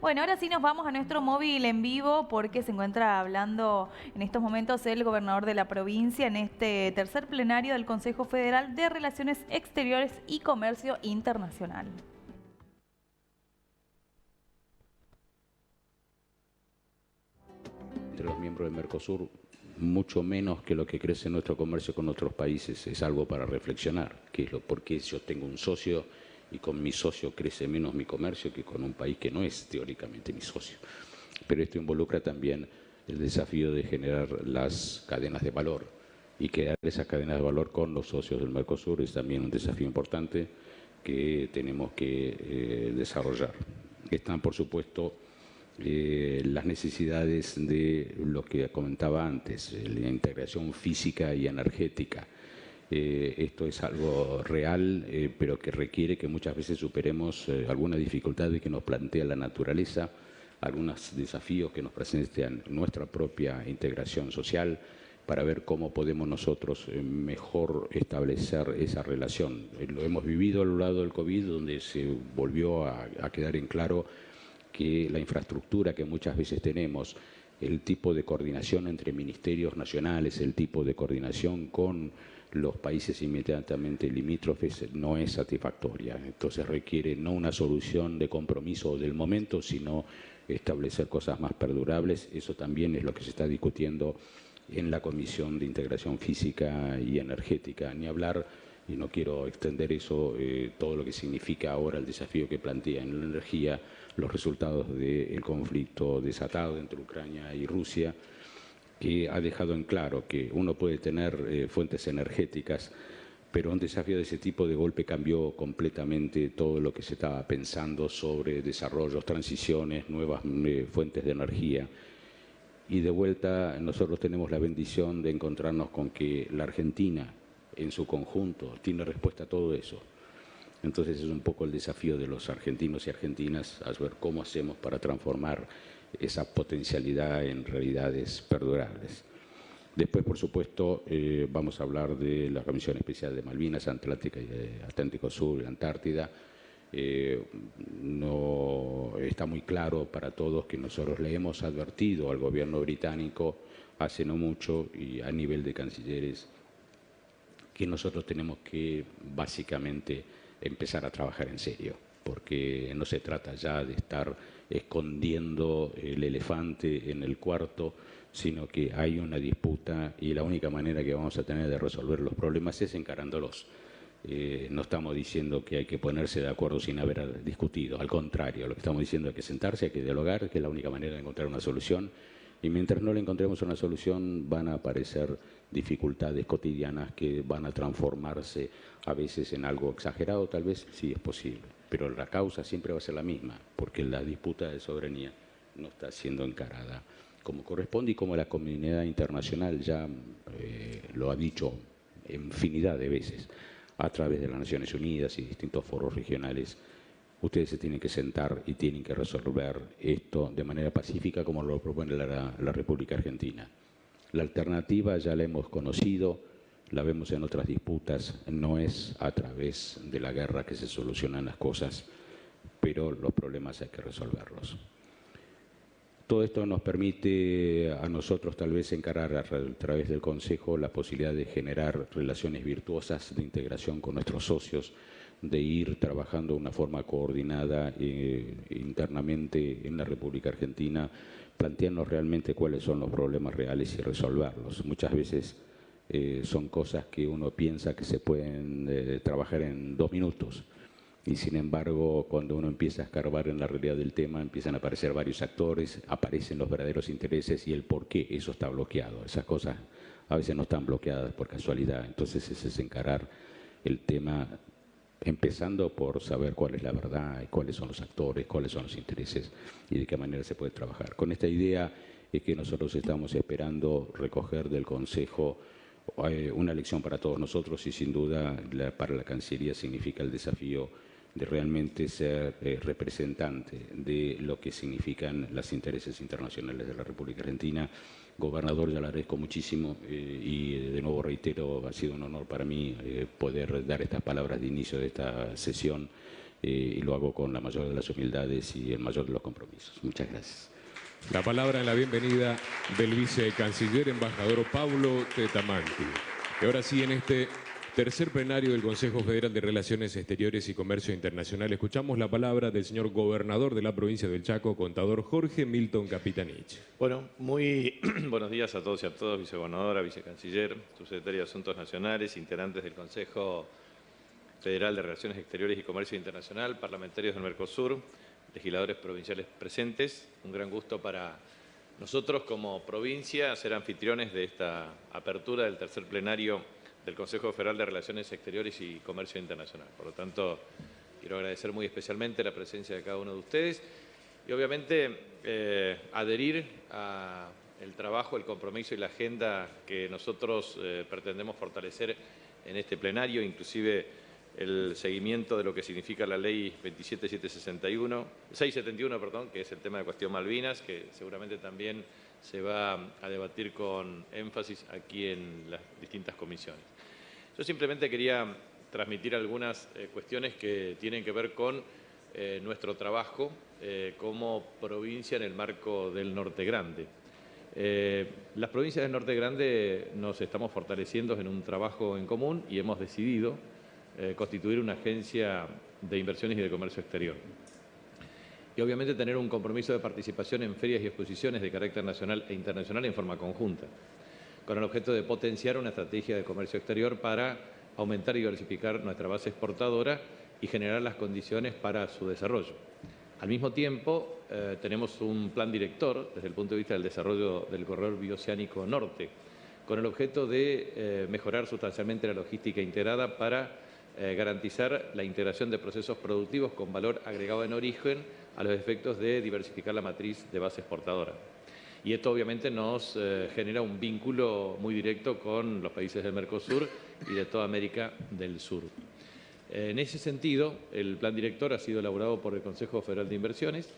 Bueno, ahora sí nos vamos a nuestro móvil en vivo porque se encuentra hablando en estos momentos el gobernador de la provincia en este tercer plenario del Consejo Federal de Relaciones Exteriores y Comercio Internacional. Entre los miembros del Mercosur, mucho menos que lo que crece nuestro comercio con otros países. Es algo para reflexionar, que es por qué yo tengo un socio y con mi socio crece menos mi comercio que con un país que no es teóricamente mi socio. Pero esto involucra también el desafío de generar las cadenas de valor, y crear esas cadenas de valor con los socios del Mercosur es también un desafío importante que tenemos que desarrollar. Están, por supuesto, las necesidades de lo que comentaba antes, la integración física y energética. Esto es algo real, pero que requiere que muchas veces superemos algunas dificultades que nos plantea la naturaleza, algunos desafíos que nos presentan nuestra propia integración social, para ver cómo podemos nosotros mejor establecer esa relación. Lo hemos vivido a lo largo del COVID, donde se volvió a quedar en claro que la infraestructura que muchas veces tenemos, el tipo de coordinación entre ministerios nacionales, el tipo de coordinación con los países inmediatamente limítrofes no es satisfactoria. Entonces requiere no una solución de compromiso del momento, sino establecer cosas más perdurables. Eso también es lo que se está discutiendo en la Comisión de Integración Física y Energética. Ni hablar, y no quiero extender eso, todo lo que significa ahora el desafío que plantea en la energía, los resultados del conflicto desatado entre Ucrania y Rusia, que ha dejado en claro que uno puede tener fuentes energéticas, pero un desafío de ese tipo de golpe cambió completamente todo lo que se estaba pensando sobre desarrollos, transiciones, nuevas fuentes de energía. Y de vuelta nosotros tenemos la bendición de encontrarnos con que la Argentina en su conjunto tiene respuesta a todo eso. Entonces es un poco el desafío de los argentinos y argentinas, a ver cómo hacemos para transformar esa potencialidad en realidades perdurables. Después, por supuesto, vamos a hablar de la Comisión Especial de Malvinas, Atlántico Sur y Antártida. No está muy claro para todos que nosotros le hemos advertido al gobierno británico hace no mucho y a nivel de cancilleres que nosotros tenemos que básicamente empezar a trabajar en serio, porque no se trata ya de estar escondiendo el elefante en el cuarto, sino que hay una disputa y la única manera que vamos a tener de resolver los problemas es encarándolos. No estamos diciendo que hay que ponerse de acuerdo sin haber discutido, al contrario, lo que estamos diciendo es que sentarse, hay que dialogar, que es la única manera de encontrar una solución, y mientras no le encontremos una solución van a aparecer dificultades cotidianas que van a transformarse a veces en algo exagerado, tal vez sí es posible, pero la causa siempre va a ser la misma, porque la disputa de soberanía no está siendo encarada como corresponde y como la comunidad internacional ya lo ha dicho infinidad de veces a través de las Naciones Unidas y distintos foros regionales. Ustedes se tienen que sentar y tienen que resolver esto de manera pacífica como lo propone la República Argentina. La alternativa ya la hemos conocido, la vemos en otras disputas, no es a través de la guerra que se solucionan las cosas, pero los problemas hay que resolverlos. Todo esto nos permite a nosotros tal vez encarar a través del Consejo la posibilidad de generar relaciones virtuosas de integración con nuestros socios, de ir trabajando de una forma coordinada internamente en la República Argentina, plantearnos realmente cuáles son los problemas reales y resolverlos. Muchas veces son cosas que uno piensa que se pueden trabajar en 2 minutos. Y sin embargo, cuando uno empieza a escarbar en la realidad del tema, empiezan a aparecer varios actores, aparecen los verdaderos intereses y el por qué eso está bloqueado. Esas cosas a veces no están bloqueadas por casualidad. Entonces ese es encarar el tema empezando por saber cuál es la verdad, y cuáles son los actores, cuáles son los intereses y de qué manera se puede trabajar. Con esta idea es que nosotros estamos esperando recoger del Consejo una lección para todos nosotros y sin duda para la Cancillería significa el desafío de realmente ser representante de lo que significan los intereses internacionales de la República Argentina. Gobernador, ya le agradezco muchísimo y de nuevo reitero, ha sido un honor para mí poder dar estas palabras de inicio de esta sesión y lo hago con la mayor de las humildades y el mayor de los compromisos. Muchas gracias. La palabra en la bienvenida del vicecanciller embajador Pablo Tetamanti. Y ahora sí, en este tercer plenario del Consejo Federal de Relaciones Exteriores y Comercio Internacional, escuchamos la palabra del señor gobernador de la provincia del Chaco, contador Jorge Milton Capitanich. Bueno, muy buenos días a todos y a todas, vicegobernadora, vicecanciller, subsecretaria de Asuntos Nacionales, integrantes del Consejo Federal de Relaciones Exteriores y Comercio Internacional, parlamentarios del Mercosur, legisladores provinciales presentes. Un gran gusto para nosotros como provincia ser anfitriones de esta apertura del tercer plenario del Consejo Federal de Relaciones Exteriores y Comercio Internacional. Por lo tanto, quiero agradecer muy especialmente la presencia de cada uno de ustedes y obviamente adherir al trabajo, el compromiso y la agenda que nosotros pretendemos fortalecer en este plenario, inclusive el seguimiento de lo que significa la ley 671, que es el tema de cuestión Malvinas, que seguramente también se va a debatir con énfasis aquí en las distintas comisiones. Yo simplemente quería transmitir algunas cuestiones que tienen que ver con nuestro trabajo como provincia en el marco del Norte Grande. Las provincias del Norte Grande nos estamos fortaleciendo en un trabajo en común y hemos decidido constituir una agencia de inversiones y de comercio exterior. Y obviamente tener un compromiso de participación en ferias y exposiciones de carácter nacional e internacional en forma conjunta, con el objeto de potenciar una estrategia de comercio exterior para aumentar y diversificar nuestra base exportadora y generar las condiciones para su desarrollo. Al mismo tiempo, tenemos un plan director desde el punto de vista del desarrollo del corredor bioceánico norte, con el objeto de mejorar sustancialmente la logística integrada para garantizar la integración de procesos productivos con valor agregado en origen a los efectos de diversificar la matriz de base exportadora. Y esto obviamente nos genera un vínculo muy directo con los países del Mercosur y de toda América del Sur. En ese sentido, el plan director ha sido elaborado por el Consejo Federal de Inversiones.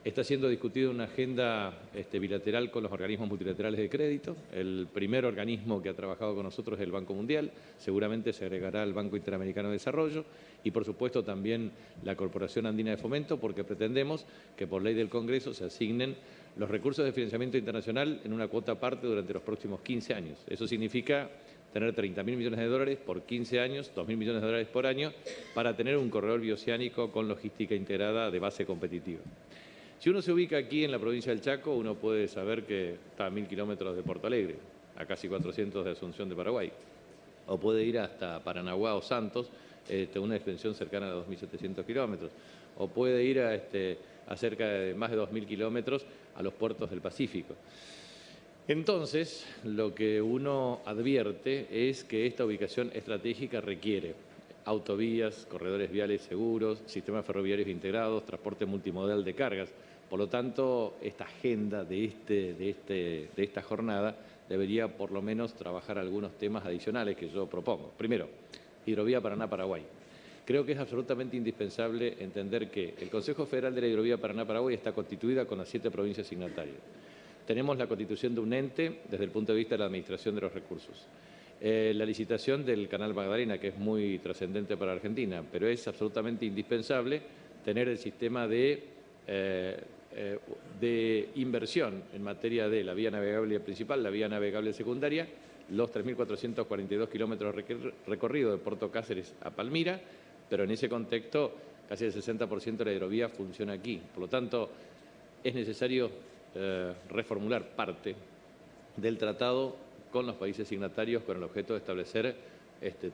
Está siendo discutido una agenda bilateral con los organismos multilaterales de crédito. El primer organismo que ha trabajado con nosotros es el Banco Mundial, seguramente se agregará al Banco Interamericano de Desarrollo y, por supuesto, también la Corporación Andina de Fomento, porque pretendemos que por ley del Congreso se asignen los recursos de financiamiento internacional en una cuota aparte durante los próximos 15 años. Eso significa tener 30.000 millones de dólares por 15 años, 2.000 millones de dólares por año, para tener un corredor bioceánico con logística integrada de base competitiva. Si uno se ubica aquí en la provincia del Chaco, uno puede saber que está a 1.000 kilómetros de Porto Alegre, a casi 400 de Asunción de Paraguay. O puede ir hasta Paranaguá o Santos, una extensión cercana a 2.700 kilómetros. O puede ir a cerca de más de 2.000 kilómetros a los puertos del Pacífico. Entonces, lo que uno advierte es que esta ubicación estratégica requiere autovías, corredores viales seguros, sistemas ferroviarios integrados, transporte multimodal de cargas. Por lo tanto, esta agenda de esta jornada debería por lo menos trabajar algunos temas adicionales que yo propongo. Primero, Hidrovía Paraná-Paraguay. Creo que es absolutamente indispensable entender que el Consejo Federal de la Hidrovía Paraná-Paraguay está constituida con las 7 provincias signatarias. Tenemos la constitución de un ente desde el punto de vista de la administración de los recursos. La licitación del Canal Magdalena, que es muy trascendente para Argentina, pero es absolutamente indispensable tener el sistema de inversión en materia de la vía navegable principal, la vía navegable secundaria, los 3.442 kilómetros recorridos de Puerto Cáceres a Palmira, pero en ese contexto casi el 60% de la hidrovía funciona aquí. Por lo tanto, es necesario reformular parte del tratado con los países signatarios con el objeto de establecer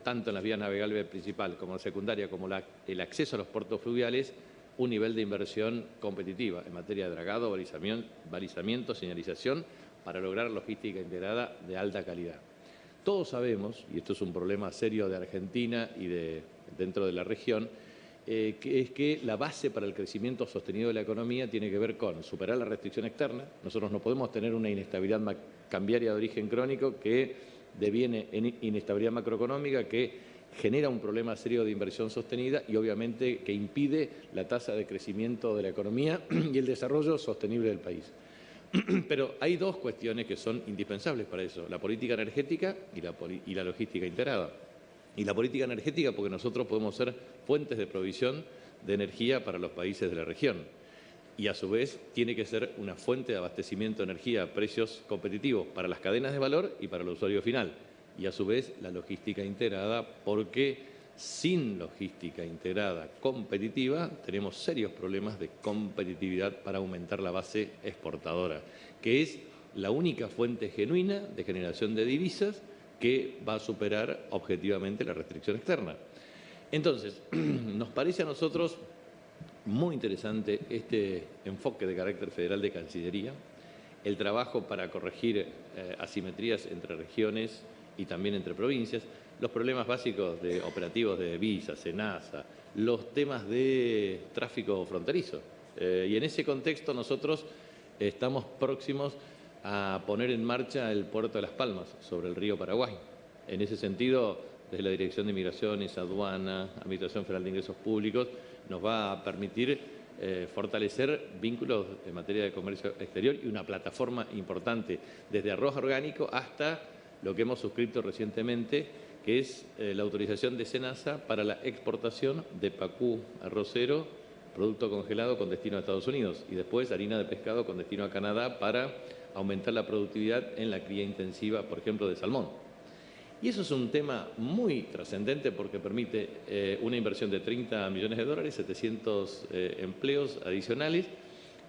tanto en la vía navegable principal como en la secundaria, como el acceso a los puertos fluviales, un nivel de inversión competitiva en materia de dragado, balizamiento, señalización, para lograr logística integrada de alta calidad. Todos sabemos, y esto es un problema serio de Argentina y dentro de la región, que es que la base para el crecimiento sostenido de la economía tiene que ver con superar la restricción externa. Nosotros no podemos tener una inestabilidad cambiaria de origen crónico que deviene en inestabilidad macroeconómica, que genera un problema serio de inversión sostenida y obviamente que impide la tasa de crecimiento de la economía y el desarrollo sostenible del país. Pero hay dos cuestiones que son indispensables para eso: la política energética y la logística integrada. Y la política energética porque nosotros podemos ser fuentes de provisión de energía para los países de la región. Y a su vez tiene que ser una fuente de abastecimiento de energía a precios competitivos para las cadenas de valor y para el usuario final. Y a su vez la logística integrada, porque sin logística integrada competitiva tenemos serios problemas de competitividad para aumentar la base exportadora, que es la única fuente genuina de generación de divisas que va a superar objetivamente la restricción externa. Entonces, nos parece a nosotros muy interesante este enfoque de carácter federal de Cancillería, el trabajo para corregir asimetrías entre regiones y también entre provincias, los problemas básicos de operativos de Visa, SENASA, los temas de tráfico fronterizo. Y en ese contexto nosotros estamos próximos a poner en marcha el puerto de Las Palmas sobre el río Paraguay. En ese sentido, desde la Dirección de Migraciones, Aduana, Administración Federal de Ingresos Públicos, nos va a permitir fortalecer vínculos en materia de comercio exterior y una plataforma importante, desde arroz orgánico hasta lo que hemos suscrito recientemente, que es la autorización de SENASA para la exportación de pacú arrocero, producto congelado con destino a Estados Unidos, y después harina de pescado con destino a Canadá para aumentar la productividad en la cría intensiva, por ejemplo, de salmón. Y eso es un tema muy trascendente porque permite una inversión de 30 millones de dólares, 700 empleos adicionales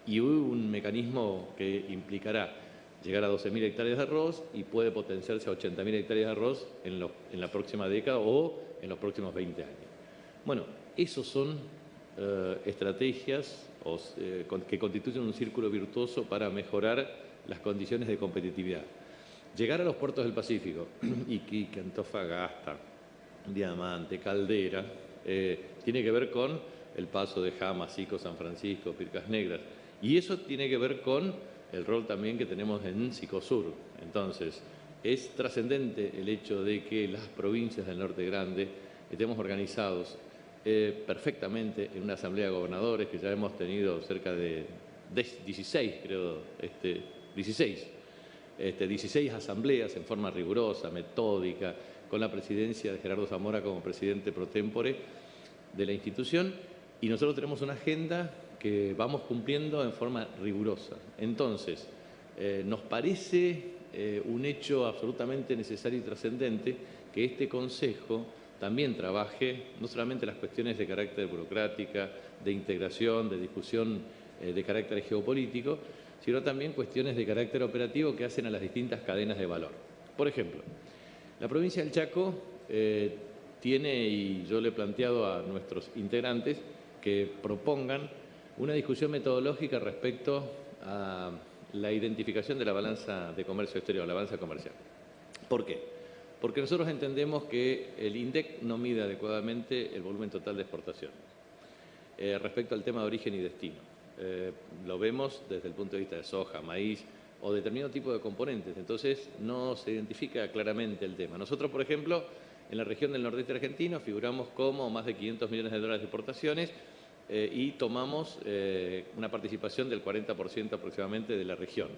y un mecanismo que implicará llegar a 12.000 hectáreas de arroz y puede potenciarse a 80.000 hectáreas de arroz en la próxima década o en los próximos 20 años. Bueno, esos son estrategias que constituyen un círculo virtuoso para mejorar las condiciones de competitividad. Llegar a los puertos del Pacífico, Iquique, Antofagasta, Diamante, Caldera, tiene que ver con el paso de Jama, Sico, San Francisco, Pircas Negras. Y eso tiene que ver con el rol también que tenemos en Sicosur. Entonces, es trascendente el hecho de que las provincias del Norte Grande estemos organizados perfectamente en una asamblea de gobernadores, que ya hemos tenido cerca de 16, creo, 16 asambleas en forma rigurosa, metódica, con la presidencia de Gerardo Zamora como presidente pro tempore de la institución, y nosotros tenemos una agenda que vamos cumpliendo en forma rigurosa. Entonces, nos parece un hecho absolutamente necesario y trascendente que este Consejo también trabaje no solamente las cuestiones de carácter burocrática, de integración, de discusión de carácter geopolítico, sino también cuestiones de carácter operativo que hacen a las distintas cadenas de valor. Por ejemplo, la provincia del Chaco tiene, y yo le he planteado a nuestros integrantes, que propongan una discusión metodológica respecto a la identificación de la balanza de comercio exterior, la balanza comercial. ¿Por qué? Porque nosotros entendemos que el INDEC no mide adecuadamente el volumen total de exportación. Respecto al tema de origen y destino, lo vemos desde el punto de vista de soja, maíz o determinado tipo de componentes, entonces no se identifica claramente el tema. Nosotros, por ejemplo, en la región del nordeste argentino figuramos como más de 500 millones de dólares de exportaciones y tomamos una participación del 40% aproximadamente de la región.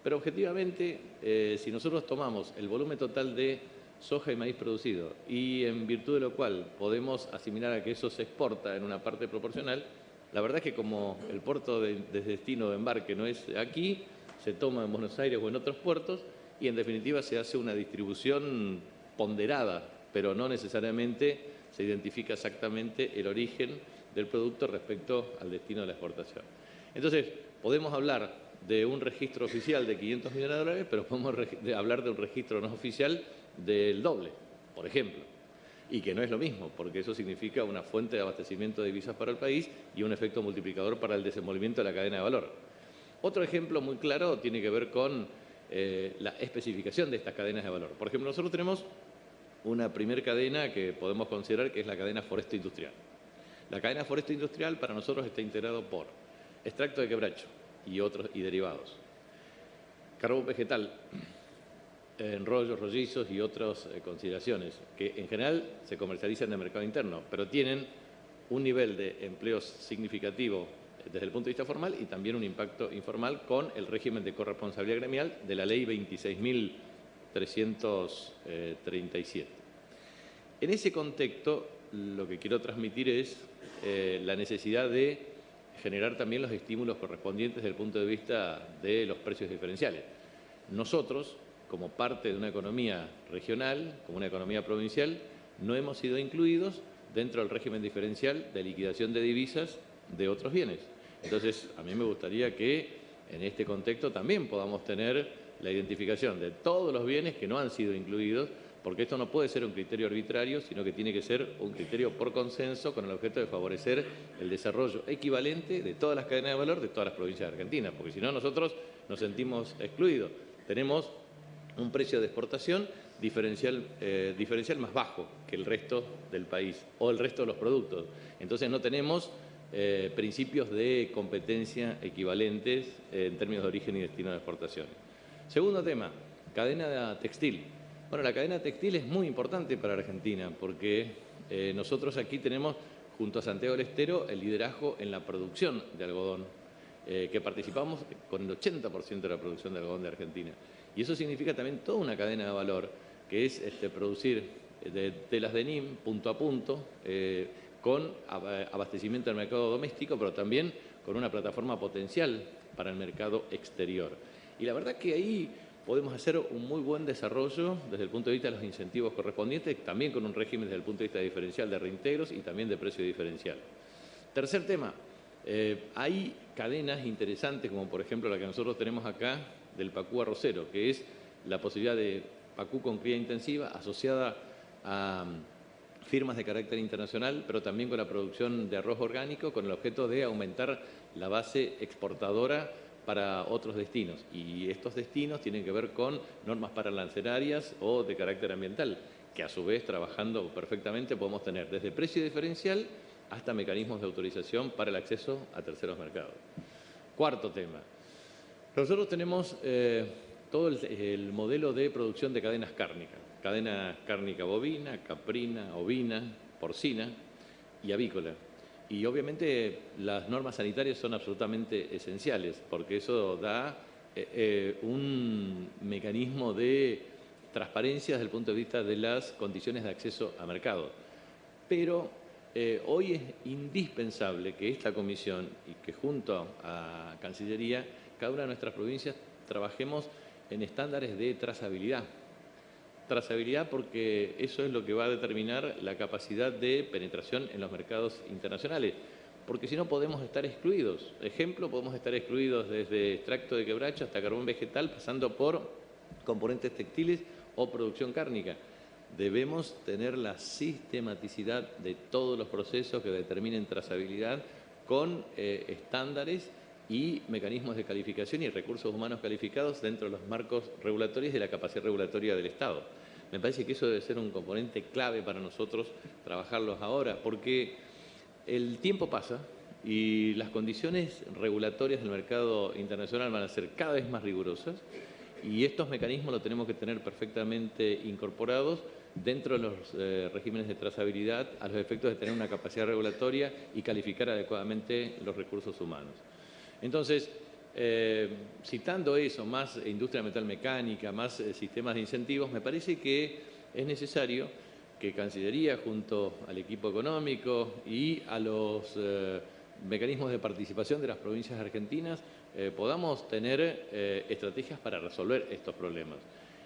Pero objetivamente, si nosotros tomamos el volumen total de soja y maíz producido y en virtud de lo cual podemos asimilar a que eso se exporta en una parte proporcional, la verdad es que como el puerto de destino de embarque no es aquí, se toma en Buenos Aires o en otros puertos y en definitiva se hace una distribución ponderada, pero no necesariamente se identifica exactamente el origen del producto respecto al destino de la exportación. Entonces, podemos hablar de un registro oficial de 500 millones de dólares, pero podemos hablar de un registro no oficial del doble, por ejemplo, y que no es lo mismo, porque eso significa una fuente de abastecimiento de divisas para el país y un efecto multiplicador para el desenvolvimiento de la cadena de valor. Otro ejemplo muy claro tiene que ver con la especificación de estas cadenas de valor. Por ejemplo, nosotros tenemos una primera cadena que podemos considerar que es la cadena foresto-industrial. La cadena foresto-industrial para nosotros está integrado por extracto de quebracho y derivados, carbón vegetal, enrollos, rollizos y otras consideraciones que en general se comercializan en el mercado interno, pero tienen un nivel de empleos significativo desde el punto de vista formal y también un impacto informal con el régimen de corresponsabilidad gremial de la ley 26.337. En ese contexto, lo que quiero transmitir es la necesidad de generar también los estímulos correspondientes desde el punto de vista de los precios diferenciales. Nosotros, como parte de una economía regional, como una economía provincial, no hemos sido incluidos dentro del régimen diferencial de liquidación de divisas de otros bienes. Entonces, a mí me gustaría que en este contexto también podamos tener la identificación de todos los bienes que no han sido incluidos, porque esto no puede ser un criterio arbitrario, sino que tiene que ser un criterio por consenso con el objeto de favorecer el desarrollo equivalente de todas las cadenas de valor de todas las provincias de Argentina, porque si no nosotros nos sentimos excluidos. Tenemos un precio de exportación diferencial más bajo que el resto del país o el resto de los productos. Entonces no tenemos principios de competencia equivalentes en términos de origen y destino de exportaciones. Segundo tema, cadena textil. Bueno, la cadena textil es muy importante para Argentina porque nosotros aquí tenemos, junto a Santiago del Estero, el liderazgo en la producción de algodón, que participamos con el 80% de la producción de algodón de Argentina. Y eso significa también toda una cadena de valor, que es producir telas de NIM punto a punto, con abastecimiento del mercado doméstico, pero también con una plataforma potencial para el mercado exterior. Y la verdad que ahí podemos hacer un muy buen desarrollo desde el punto de vista de los incentivos correspondientes, también con un régimen desde el punto de vista diferencial de reintegros y también de precio diferencial. Tercer tema, hay cadenas interesantes, como por ejemplo la que nosotros tenemos acá del pacú arrocero, que es la posibilidad de pacú con cría intensiva asociada a firmas de carácter internacional, pero también con la producción de arroz orgánico, con el objeto de aumentar la base exportadora para otros destinos. Y estos destinos tienen que ver con normas paralancerarias o de carácter ambiental, que a su vez, trabajando perfectamente, podemos tener desde precio diferencial hasta mecanismos de autorización para el acceso a terceros mercados. Cuarto tema. Nosotros tenemos todo el modelo de producción de cadenas cárnicas. Cadena cárnica bovina, caprina, ovina, porcina y avícola. Y obviamente las normas sanitarias son absolutamente esenciales porque eso da un mecanismo de transparencia desde el punto de vista de las condiciones de acceso a mercado. Pero hoy es indispensable que esta comisión y que junto a Cancillería, cada una de nuestras provincias trabajemos en estándares de trazabilidad. Trazabilidad porque eso es lo que va a determinar la capacidad de penetración en los mercados internacionales, porque si no podemos estar excluidos. Ejemplo, podemos estar excluidos desde extracto de quebracho hasta carbón vegetal, pasando por componentes textiles o producción cárnica. Debemos tener la sistematicidad de todos los procesos que determinen trazabilidad con estándares y mecanismos de calificación y recursos humanos calificados dentro de los marcos regulatorios de la capacidad regulatoria del Estado. Me parece que eso debe ser un componente clave para nosotros trabajarlos ahora, porque el tiempo pasa y las condiciones regulatorias del mercado internacional van a ser cada vez más rigurosas y estos mecanismos los tenemos que tener perfectamente incorporados dentro de los regímenes de trazabilidad a los efectos de tener una capacidad regulatoria y calificar adecuadamente los recursos humanos. Entonces, citando eso, más industria metalmecánica, más sistemas de incentivos, me parece que es necesario que Cancillería, junto al equipo económico y a los mecanismos de participación de las provincias argentinas, podamos tener estrategias para resolver estos problemas.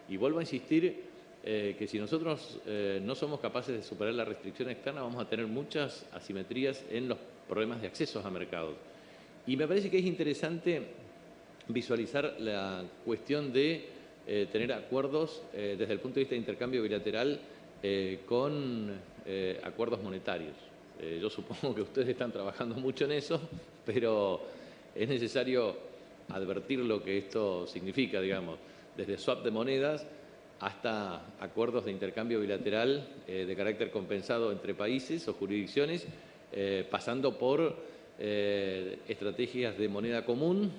Y vuelvo a insistir que si nosotros no somos capaces de superar la restricción externa, vamos a tener muchas asimetrías en los problemas de acceso a mercados. Y me parece que es interesante visualizar la cuestión de tener acuerdos desde el punto de vista de intercambio bilateral con acuerdos monetarios. Yo supongo que ustedes están trabajando mucho en eso, pero es necesario advertir lo que esto significa, digamos, desde swap de monedas hasta acuerdos de intercambio bilateral de carácter compensado entre países o jurisdicciones, pasando por estrategias de moneda común,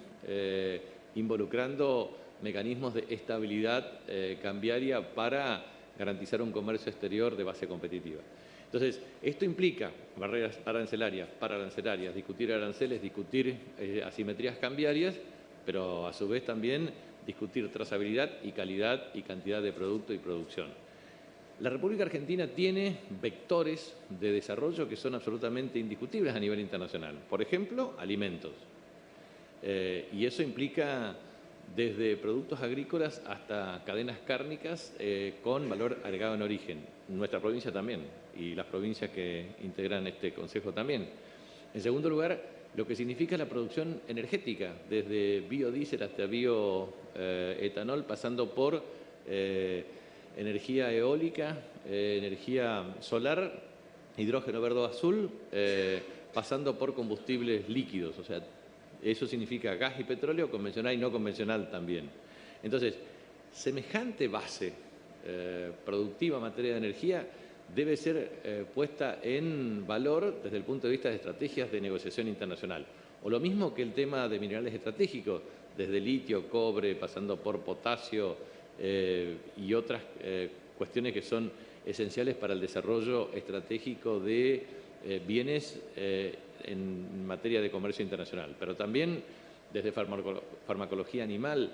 involucrando mecanismos de estabilidad cambiaria para garantizar un comercio exterior de base competitiva. Entonces, esto implica barreras arancelares, discutir aranceles, discutir asimetrías cambiarias, pero a su vez también discutir trazabilidad y calidad y cantidad de producto y producción. La República Argentina tiene vectores de desarrollo que son absolutamente indiscutibles a nivel internacional. Por ejemplo, alimentos. Y eso implica desde productos agrícolas hasta cadenas cárnicas con valor agregado en origen. Nuestra provincia también, y las provincias que integran este Consejo también. En segundo lugar, lo que significa la producción energética, desde biodiesel hasta bioetanol, pasando por energía eólica, energía solar, hidrógeno verde o azul, pasando por combustibles líquidos. O sea, eso significa gas y petróleo, convencional y no convencional también. Entonces, semejante base productiva en materia de energía debe ser puesta en valor desde el punto de vista de estrategias de negociación internacional. O lo mismo que el tema de minerales estratégicos, desde litio, cobre, pasando por potasio y otras cuestiones que son esenciales para el desarrollo estratégico de bienes en materia de comercio internacional. Pero también desde farmacología animal,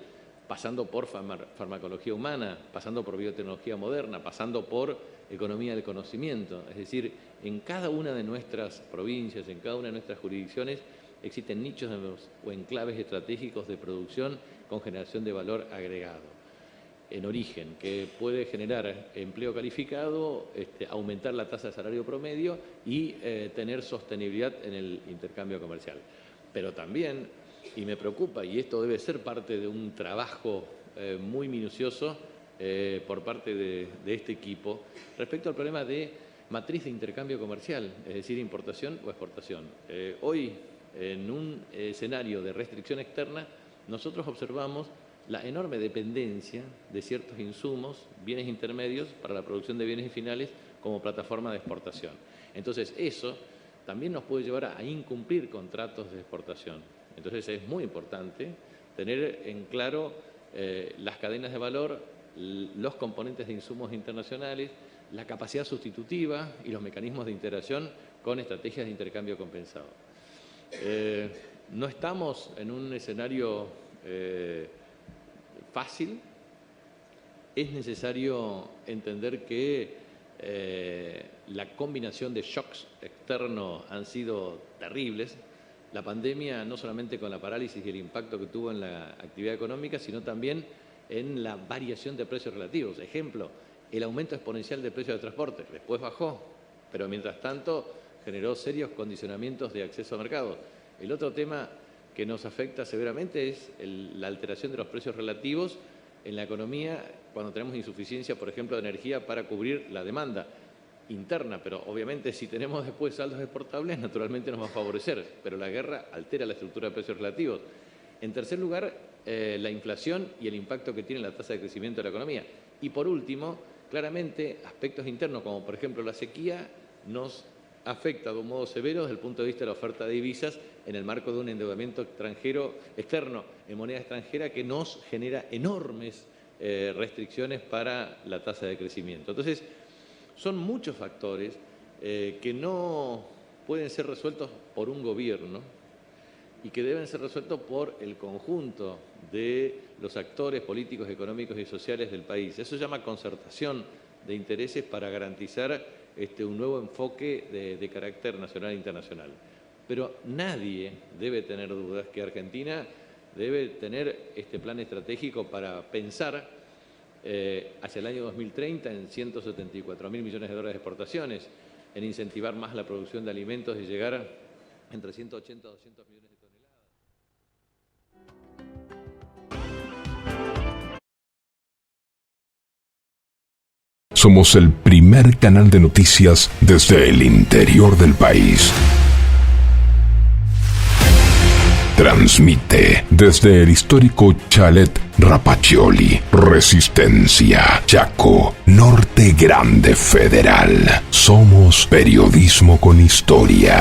pasando por farmacología humana, pasando por biotecnología moderna, pasando por economía del conocimiento. Es decir, en cada una de nuestras provincias, en cada una de nuestras jurisdicciones, existen nichos o enclaves estratégicos de producción con generación de valor agregado en origen, que puede generar empleo calificado, aumentar la tasa de salario promedio y tener sostenibilidad en el intercambio comercial. Pero también, y me preocupa, y esto debe ser parte de un trabajo muy minucioso por parte de este equipo, respecto al problema de matriz de intercambio comercial, es decir, importación o exportación. Hoy, en un escenario de restricción externa, nosotros observamos la enorme dependencia de ciertos insumos, bienes intermedios para la producción de bienes finales como plataforma de exportación. Entonces, eso también nos puede llevar a incumplir contratos de exportación. Entonces, es muy importante tener en claro las cadenas de valor, los componentes de insumos internacionales, la capacidad sustitutiva y los mecanismos de integración con estrategias de intercambio compensado. No estamos en un escenario fácil. Es necesario entender que la combinación de shocks externos han sido terribles. La pandemia, no solamente con la parálisis y el impacto que tuvo en la actividad económica, sino también en la variación de precios relativos. Ejemplo, el aumento exponencial del precio de transporte. Después bajó, pero mientras tanto generó serios condicionamientos de acceso a mercado. El otro tema que nos afecta severamente es la alteración de los precios relativos en la economía cuando tenemos insuficiencia, por ejemplo, de energía para cubrir la demanda interna, pero obviamente si tenemos después saldos exportables, naturalmente nos va a favorecer, pero la guerra altera la estructura de precios relativos. En tercer lugar, la inflación y el impacto que tiene la tasa de crecimiento de la economía. Y por último, claramente, aspectos internos, como por ejemplo la sequía, nos afecta de un modo severo desde el punto de vista de la oferta de divisas en el marco de un endeudamiento externo en moneda extranjera que nos genera enormes restricciones para la tasa de crecimiento. Entonces, son muchos factores que no pueden ser resueltos por un gobierno y que deben ser resueltos por el conjunto de los actores políticos, económicos y sociales del país. Eso se llama concertación de intereses para garantizar un nuevo enfoque de carácter nacional e internacional. Pero nadie debe tener dudas que Argentina debe tener este plan estratégico para pensar hacia el año 2030 en 174.000 millones de dólares de exportaciones, en incentivar más la producción de alimentos y llegar entre 180 a 200 millones de toneladas. Somos el primer canal de noticias desde el interior del país. Transmite desde el histórico Chalet Rapaccioli, Resistencia, Chaco, Norte Grande Federal. Somos periodismo con historia.